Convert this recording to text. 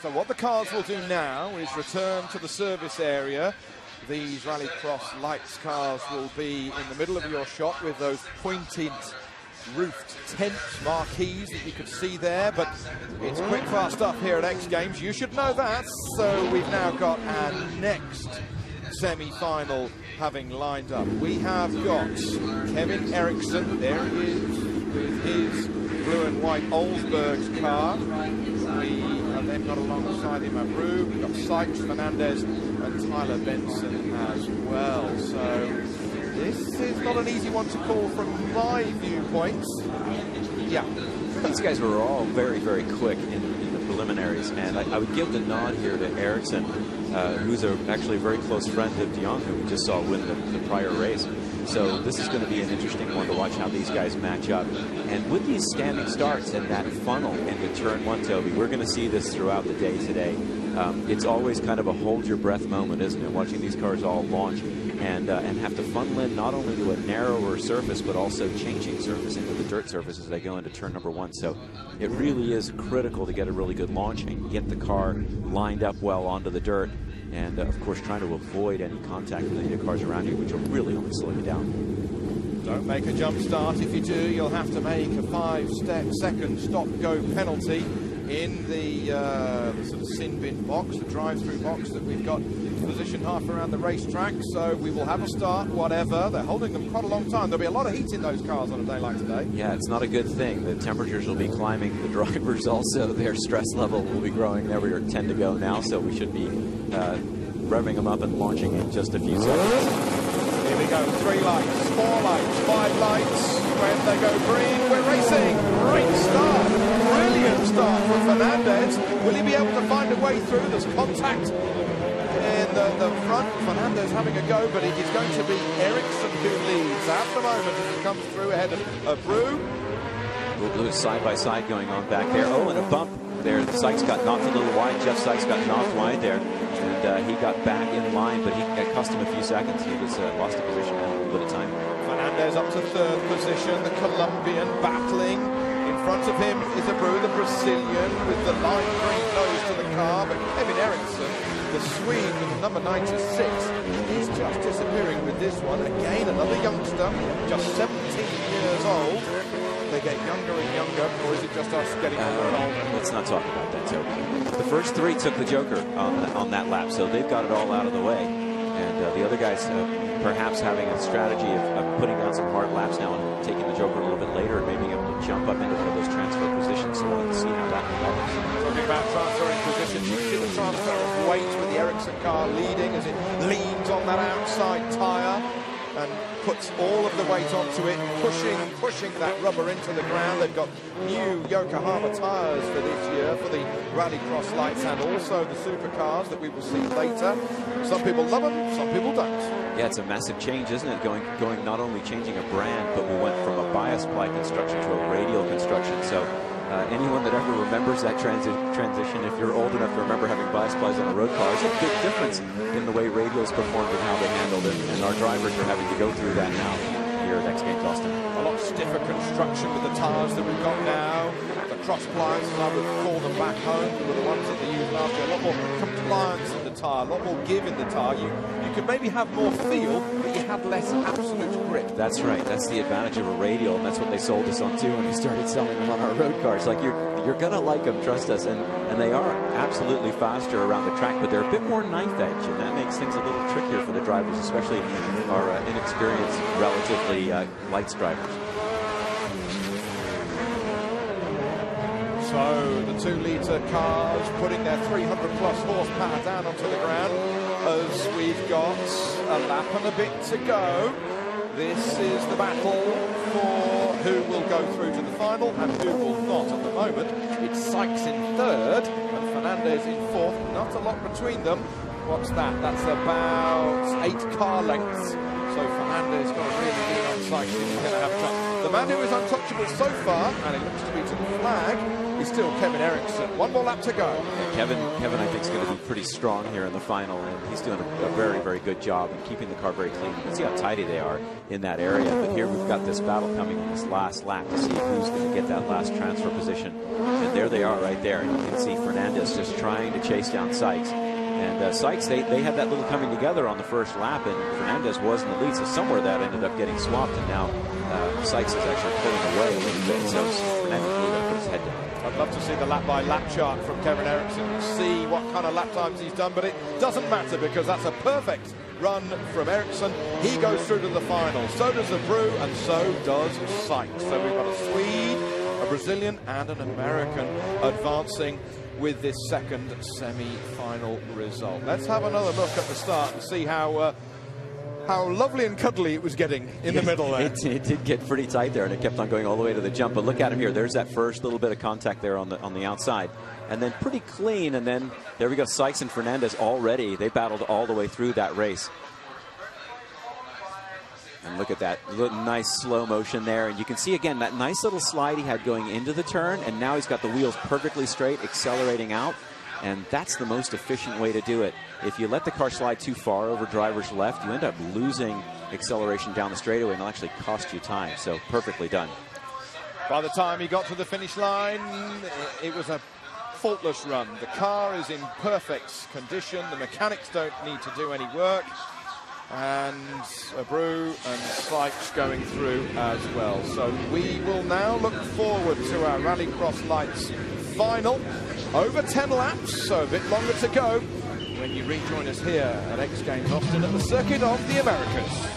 So what the cars will do now is return to the service area. These Rallycross lights cars will be in the middle of your shot with those pointed roofed tent marquees that you could see there, but it's quick fast stuff here at X Games. You should know that. So we've now got our next semi-final having lined up. We have got Kevin Eriksson, there he is with his blue and white Olsberg's car. We have then got alongside him Abreu, we've got Sykes, Fernandez and Tyler Benson as well. So this is not an easy one to call from my viewpoints. Yeah. These guys were all very, very quick in the preliminaries, and I would give the nod here to Eriksson, who's actually a very close friend of De Jong, who we just saw win the prior race. So this is going to be an interesting one to watch how these guys match up. And with these standing starts and that funnel into turn one, Toby, we're going to see this throughout the day today. It's always kind of a hold your breath moment, isn't it? Watching these cars all launch and have to funnel in not only to a narrower surface, but also changing surface into the dirt surface as they go into turn number one. So it really is critical to get a really good launch and get the car lined up well onto the dirt. And, of course, trying to avoid any contact with any of the cars around you, which will really only slow you down. Don't make a jump start. If you do, you'll have to make a 5-second stop-go penalty in the sort of sin bin box, the drive-through box that we've got positioned half around the racetrack. So we will have a start, whatever. They're holding them quite a long time. There'll be a lot of heat in those cars on a day like today. Yeah, it's not a good thing. The temperatures will be climbing. The drivers also, their stress level will be growing. There we are 10 to go now, so we should be revving them up and launching in just a few seconds. Here we go, 3 lights, 4 lights, 5 lights. When they go green, we're racing. Great start, brilliant start from Fernandez. Will he be able to find a way through? There's contact in the front. Fernandez having a go, but it is going to be Eriksson who leads at the moment as he comes through ahead of Abreu. Blue side by side going on back there. Oh, and a bump there. Sykes got knocked a little wide. Jeff Sykes got knocked wide there. And he got back in line, but it cost him a few seconds. He was lost a position and a little bit of time. Fernandez up to 3rd position. The Colombian battling. In front of him is Abreu, the Brazilian, with the lime green nose to the car. But Kevin Eriksson, the Swede with the number 96, is just disappearing with this one. Again, another youngster, just 17 years old. They get younger and younger, or is it just us getting older and older? Let's not talk about that, Toby. The first 3 took the Joker on that lap, so they've got it all out of the way. And the other guys perhaps having a strategy of putting down some hard laps now and taking the Joker a little bit later and maybe able to jump up into one of those transfer positions. So we'll see how that develops. Talking about transferring positions, you see the transfer of weight with the Eriksson car leading as it leans on that outside tyre and puts all of the weight onto it, pushing that rubber into the ground. They've got new Yokohama tyres for this year for the Rallycross lights and also the supercars that we will see later. Some people love them, some people don't. Yeah, it's a massive change, isn't it? Going not only changing a brand, but we went from a bias ply construction to a radial construction. So anyone that ever remembers that transition, if you're old enough to remember having bias plies on a road car, it's a big difference in the way radials performed and how they handled it. And our drivers are having to go through that now here at X Games Austin. A lot stiffer construction with the tyres that we've got now. The cross plies, as I would call them back home, were the ones that they used last year. A lot more compliance in the tyre, a lot more give in the tyre. You could maybe have more feel, but you had less absolute grip. That's right. That's the advantage of a radial, and that's what they sold us on too when we started selling them on our road cars. Like you're gonna like them, trust us, and they are absolutely faster around the track, but they're a bit more knife edge, and that makes things a little trickier for the drivers, especially our inexperienced, relatively lights drivers. So the 2-litre cars putting their 300-plus horsepower down onto the ground as we've got a lap and a bit to go. This is the battle for who will go through to the final and who will not. At the moment, it's Sykes in 3rd and Fernandez in 4th. Not a lot between them. What's that? That's about 8 car lengths. So Fernandez got to really lean on Sykes if he's going to have trouble. the man who is untouchable so far, and it looks to be to the flag, is still Kevin Eriksson. One more lap to go. Yeah, Kevin, I think, is going to be pretty strong here in the final, and he's doing a very, very good job in keeping the car very clean. You can see how tidy they are in that area. But here we've got this battle coming in this last lap to see who's going to get that last transfer position. And there they are right there. And you can see Fernandez just trying to chase down Sykes. And Sykes, they had that little coming together on the first lap, and Fernandez was in the lead, so somewhere that ended up getting swapped, and now Sykes is actually pulling away a little bit, so Fernandez really put his head down. I'd love to see the lap-by-lap chart from Kevin Eriksson, see what kind of lap times he's done, but it doesn't matter because that's a perfect run from Eriksson. He goes through to the final, so does Abreu, and so does Sykes. So we've got a Swede, a Brazilian, and an American advancing with this second semi-final result. Let's have another look at the start and see how lovely and cuddly it was getting in the middle there. It did get pretty tight there, and it kept on going all the way to the jump. But look at him here. There's that first little bit of contact there on the outside. And then pretty clean, and then there we go. Sykes and Fernandez already. They battled all the way through that race. And look at that nice slow motion there. And you can see, again, that nice little slide he had going into the turn. And now he's got the wheels perfectly straight, accelerating out. And that's the most efficient way to do it. If you let the car slide too far over driver's left, you end up losing acceleration down the straightaway, and it'll actually cost you time. So perfectly done. By the time he got to the finish line, it was a faultless run. The car is in perfect condition. The mechanics don't need to do any work. And Abreu and Sykes going through as well. So we will now look forward to our Rallycross Lights final. Over 10 laps, so a bit longer to go when you rejoin us here at X Games Austin at the Circuit of the Americas.